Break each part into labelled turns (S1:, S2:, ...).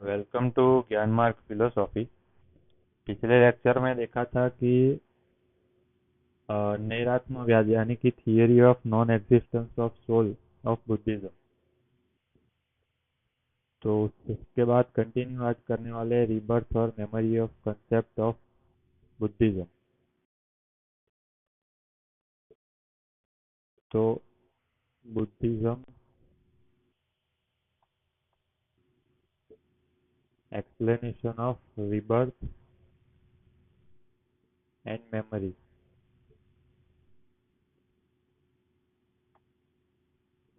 S1: Welcome to ज्ञान मार्ग philosophy. पिछले लेक्चर में देखा था कि नैरात्म्यवाद यानी कि theory of non existence of soul of Buddhism. तो उसके बाद कंटिन्यू आज करने वाले रीबर्थ और memory of concept of Buddhism. तो Buddhism explanation of rebirth and memory.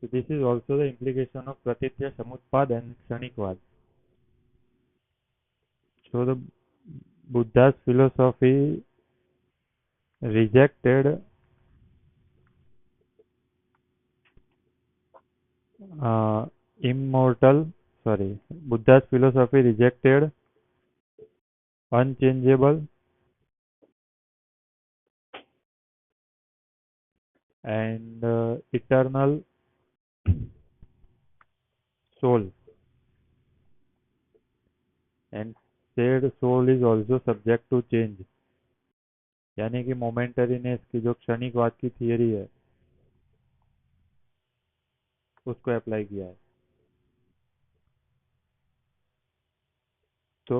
S1: So this is also the implication of Pratitya Samutpad and Kshanikvad. So the Buddha's philosophy rejected uh, immortal sorry Buddha's philosophy rejected unchangeable and eternal soul, and said soul is also subject to change। यानी कि मोमेंटरीनेस की जो क्षणिकवाद की theory है उसको apply किया है। तो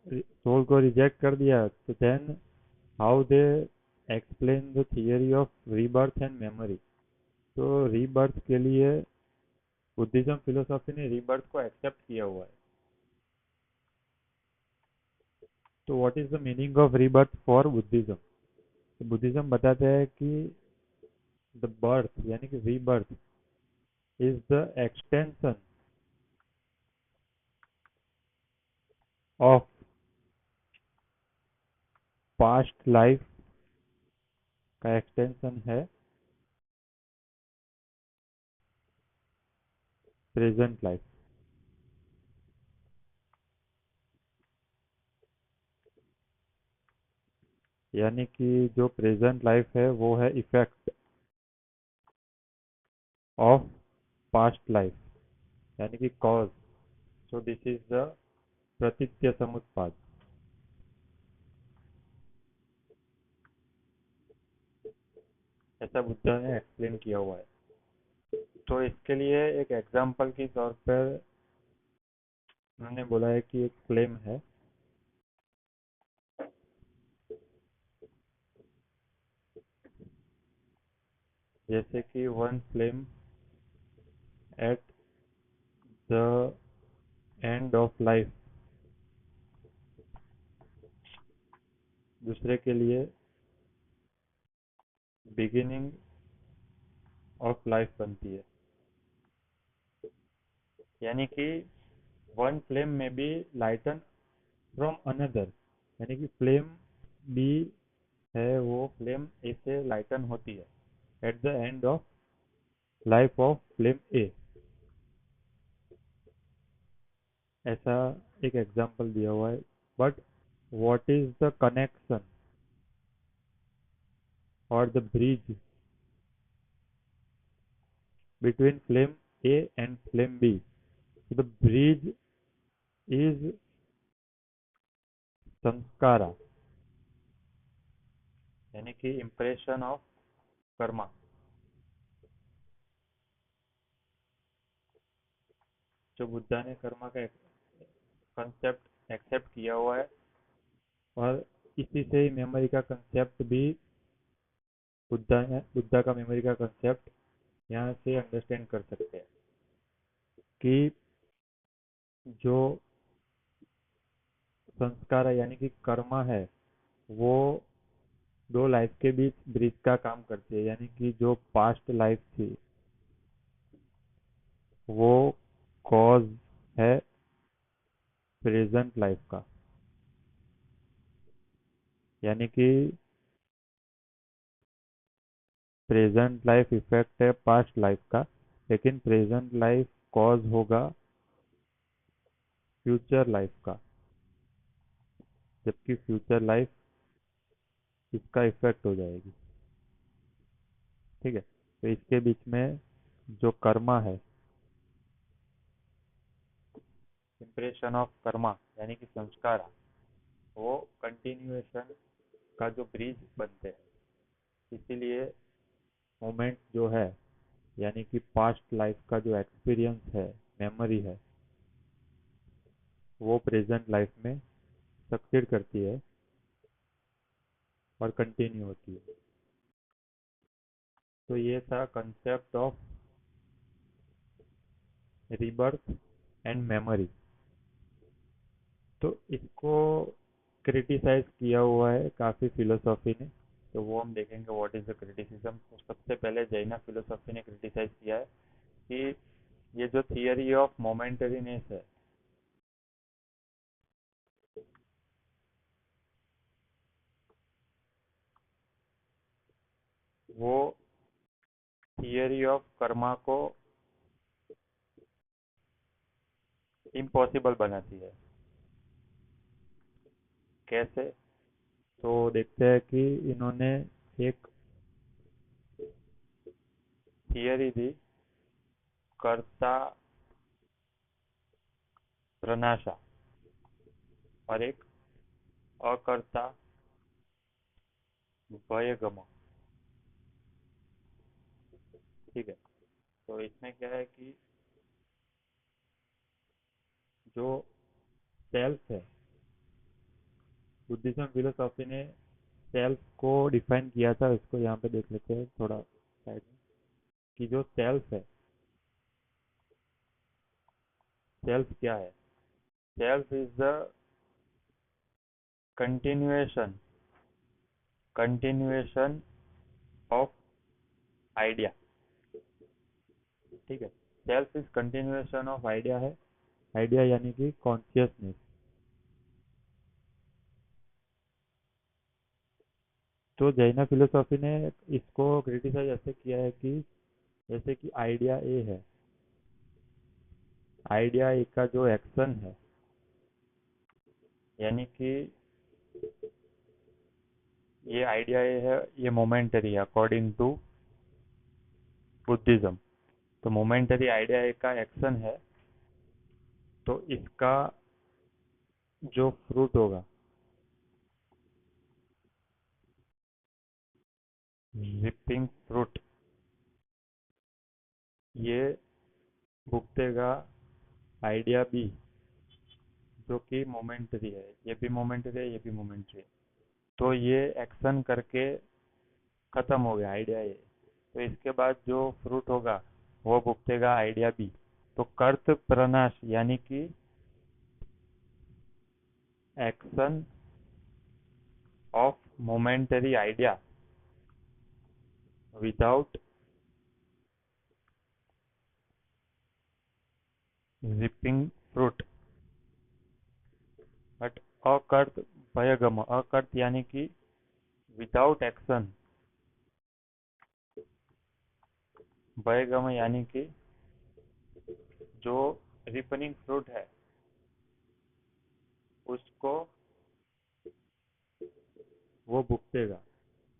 S1: सोल को रिजेक्ट कर दिया, तो then how they explain the theory of rebirth and memory. तो रीबर्थ के लिए बुद्धिज्म फिलोसॉफी ने रीबर्थ को एक्सेप्ट किया हुआ है। तो what is the meaning of rebirth for Buddhism? तो बुद्धिज्म बताते हैं कि द बर्थ यानी कि rebirth is the extension of past life का एक्सटेंशन है प्रेजेंट लाइफ। यानी कि जो प्रेजेंट लाइफ है वो है इफेक्ट ऑफ पास्ट लाइफ, यानी कि cause. So this is the प्रतीत्य समुत्पाद। ऐसा बुद्धा ने एक्सप्लेन किया हुआ है। तो इसके लिए एक एग्जाम्पल के तौर पर उन्होंने बोला है कि एक फ्लेम है, जैसे कि one flame eight the end of life दूसरे के लिए बिगिनिंग ऑफ लाइफ बनती है। यानी कि वन फ्लेम में बी लाइटन फ्रॉम अनदर, यानी कि फ्लेम बी है वो फ्लेम ए से लाइटन होती है at the end of life of flame A. ऐसा एक एग्जांपल दिया हुआ है। But what is the connection और the bridge between flame A and flame B? So the bridge is संस्कारा, यानी कि इम्प्रेशन ऑफ कर्मा। जो बुद्धा ने कर्मा का कंसेप्ट एक्सेप्ट किया हुआ है, और इसी से ही मेमोरी का कंसेप्ट भी बुद्धा का मेमोरी का कंसेप्ट यहाँ से अंडरस्टैंड कर सकते हैं कि जो संस्कार है यानी कि कर्मा है वो दो लाइफ के बीच ब्रिज का काम करती है। यानी कि जो पास्ट लाइफ थी वो कॉज है प्रेजेंट लाइफ का। यानी कि प्रेजेंट लाइफ इफेक्ट है पास्ट लाइफ का, लेकिन प्रेजेंट लाइफ कॉज होगा फ्यूचर लाइफ का, जबकि फ्यूचर लाइफ इसका इफेक्ट हो जाएगी। ठीक है, तो इसके बीच में जो कर्मा है, इम्प्रेशन ऑफ कर्मा यानी कि संस्कार, वो कंटिन्यूएशन का जो ब्रिज बनते हैं। इसीलिए मोमेंट जो है यानी कि पास्ट लाइफ का जो एक्सपीरियंस है, मेमोरी है, वो प्रेजेंट लाइफ में सक्सीड करती है और कंटिन्यू होती है। तो ये था concept of rebirth and memory. तो इसको क्रिटिसाइज किया हुआ है काफ़ी फिलोसॉफी ने, तो वो हम देखेंगे व्हाट इज़ द क्रिटिसिज्म। तो सबसे पहले जैना फिलोसॉफी ने क्रिटिसाइज किया है कि ये जो थियरी ऑफ मोमेंटरीनेस है, वो थियरी ऑफ कर्मा को इम्पॉसिबल बनाती है। कैसे? तो देखते हैं कि इन्होंने एक थियरी दी, कर्ता प्रनाशा, और एक अकर्ता भयगम। ठीक है। तो इसमें क्या है कि जो सेल्फ है, बुद्धिज्म फिलोसॉफी ने सेल्फ को डिफाइन किया था, इसको यहाँ पे देख लेते हैं थोड़ा साइड में, कि जो सेल्फ है, सेल्फ क्या है? Self is the continuation continuation of idea. ठीक है। Self is continuation of idea है, आइडिया यानी कि कॉन्शियसनेस। तो जैना फिलोसॉफी ने इसको क्रिटिसाइज ऐसे किया है कि जैसे कि आइडिया ए है, आइडिया ए का जो एक्शन है, यानी कि ये आइडिया ए है, ये मोमेंटरी है अकॉर्डिंग टू बुद्धिज्म। तो मोमेंटरी आइडिया ए का एक्शन है, तो इसका जो फ्रूट होगा, रिपिंग फ्रूट, ये भुगतेगा आइडिया बी, जो कि मोमेंटरी है। ये भी मोमेंटरी है, ये भी मोमेंटरी है। तो ये एक्शन करके खत्म हो गया आइडिया ए। तो इसके बाद जो फ्रूट होगा वो भुगतेगा आइडिया बी। तो कर्त प्रनाश यानी कि action of momentary idea without reaping fruit, but अकर्त भयगम, अकर्त यानी कि विदाउट एक्शन, भयगम यानी कि जो रिपनिंग फ्रूट है उसको वो भुगतेगा,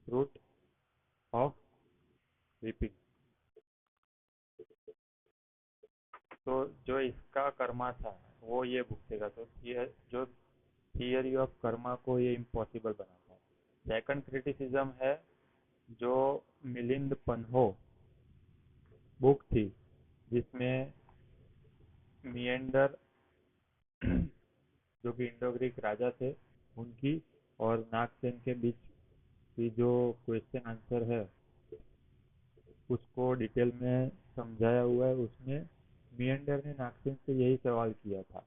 S1: फ्रूट ऑफ रिपिंग। तो जो इसका कर्मा था वो ये भुगतेगा। तो ये जो थियरी ऑफ कर्मा को ये इम्पॉसिबल बनाता है। सेकंड क्रिटिसिज्म है जो मिलिंद पन्हो बुक थी, जिसमें मिएंडर जो कि इंडो ग्रीक राजा थे उनकी और नागसेन के बीच की जो क्वेश्चन आंसर है उसको डिटेल में समझाया हुआ है। उसमें मिएंडर ने नागसेन से यही सवाल किया था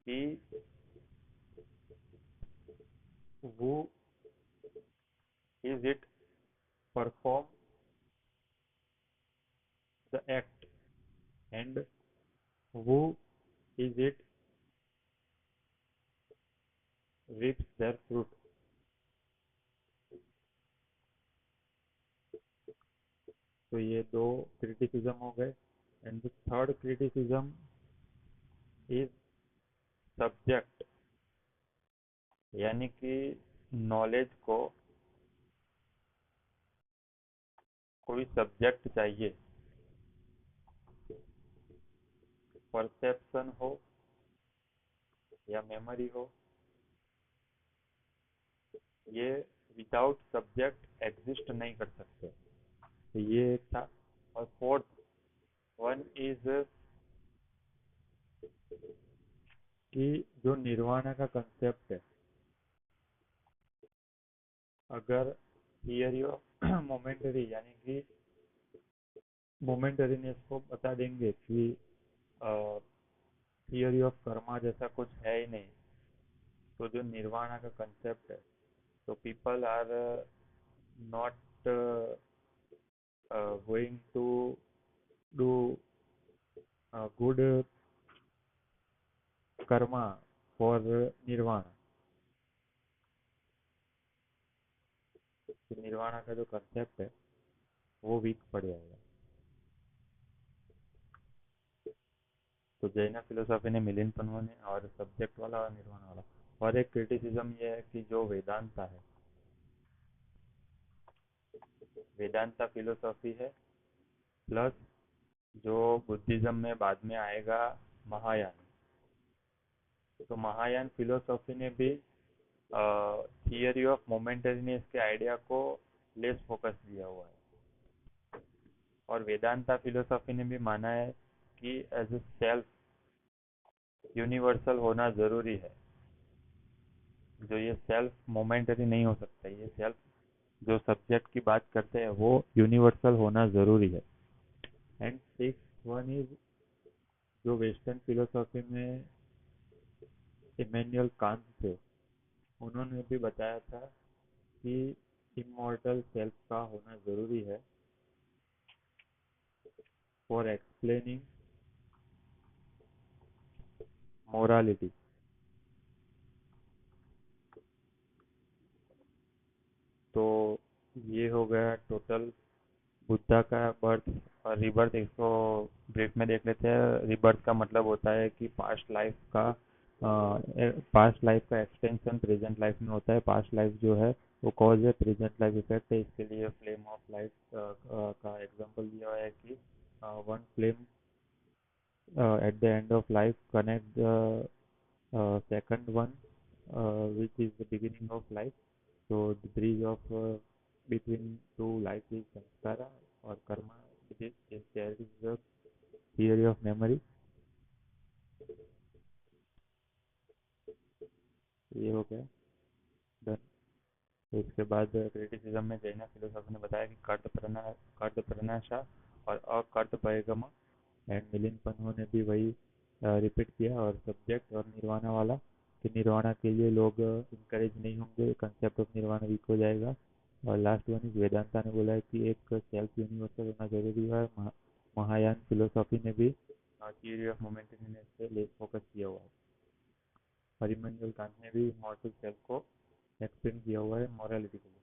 S1: कि वो is it perform the act and वो is it reaps their fruit। तो ये दो क्रिटिसिज्म हो गए। And the third criticism is subject, यानी कि नॉलेज को कोई सब्जेक्ट चाहिए, परसेप्शन हो या मेमोरी हो, ये विदाउट सब्जेक्ट एग्जिस्ट नहीं कर सकते। तो ये एक था। और फोर्थ वन इज कि जो निर्वाणा का कंसेप्ट है, अगर थियरी ऑफ मोमेंटरी यानी कि मोमेंटरीनेस को बता देंगे कि थियरी ऑफ कर्मा जैसा कुछ है ही नहीं, तो जो निर्वाणा का कंसेप्ट है, तो people are not going to do good karma for nirvana. तो निर्वाणा का जो कंसेप्ट है वो वीक पड़ जाएगा। तो जैन फिलोसॉफी ने मिलिंद पन्हा ने और सब्जेक्ट वाला और निर्वाणा वाला। और एक क्रिटिसिज्म ये है कि जो वेदांता है, वेदांता फिलोसॉफी है, प्लस जो बुद्धिज्म में बाद में आएगा महायान। तो महायान फिलोसॉफी ने भी थियरी ऑफ मोमेंटरीनेस के आइडिया को लेस फोकस दिया हुआ है। और वेदांता फिलोसॉफी ने भी माना है कि एज ए सेल्फ यूनिवर्सल होना जरूरी है। जो ये सेल्फ मोमेंटरी नहीं हो सकता, ये सेल्फ जो सब्जेक्ट की बात करते हैं वो यूनिवर्सल होना जरूरी है। एंड सिक्स वन इज जो वेस्टर्न फिलोसॉफी में इमैनुअल कांत थे, उन्होंने भी बताया था कि इमॉर्टल सेल्फ का होना जरूरी है फॉर एक्सप्लेनिंग मोरालिटी। तो ये हो गया टोटल बुद्धा का बर्थ और रिबर्थ। इसको ब्रीफ में देख लेते हैं। रिबर्थ का मतलब होता है कि पास्ट लाइफ का एक्सटेंशन प्रेजेंट लाइफ में होता है। पास्ट लाइफ जो है वो कॉज है, प्रेजेंट लाइफ इफेक्ट है। इसके लिए फ्लेम ऑफ लाइफ का एग्जांपल दिया है कि one flame at the end of life connect the second one, which is the beginning of life. So the bridge of between two life is samskara or karma. There is the theory of memory। ये हो गया done. तो इसके बाद criticism में Jain philosophy ने बताया कि कर्त प्रनाशा और अकर्त पैगम। एंड मिलिंद पन्हा ने भी वही रिपीट किया। और सब्जेक्ट और निर्वाणा वाला कि निर्वाणा के लिए लोग इनकरेज नहीं होंगे, कंसेप्ट ऑफ निर्वाणा वीक हो जाएगा। और लास्ट वन इज वेदांता ने बोला है कि एक सेल्फ यूनिवर्सल होना जरूरी है। महायान फिलोसॉफी ने भी थियरी ऑफ मोमेंटरीनेस पे लेस फोकस किया हुआ है। और इमैनुअल कांत ने भी इमॉर्टल सेल्फ को एक्सप्लेन किया हुआ है मॉरलिटी के लिए।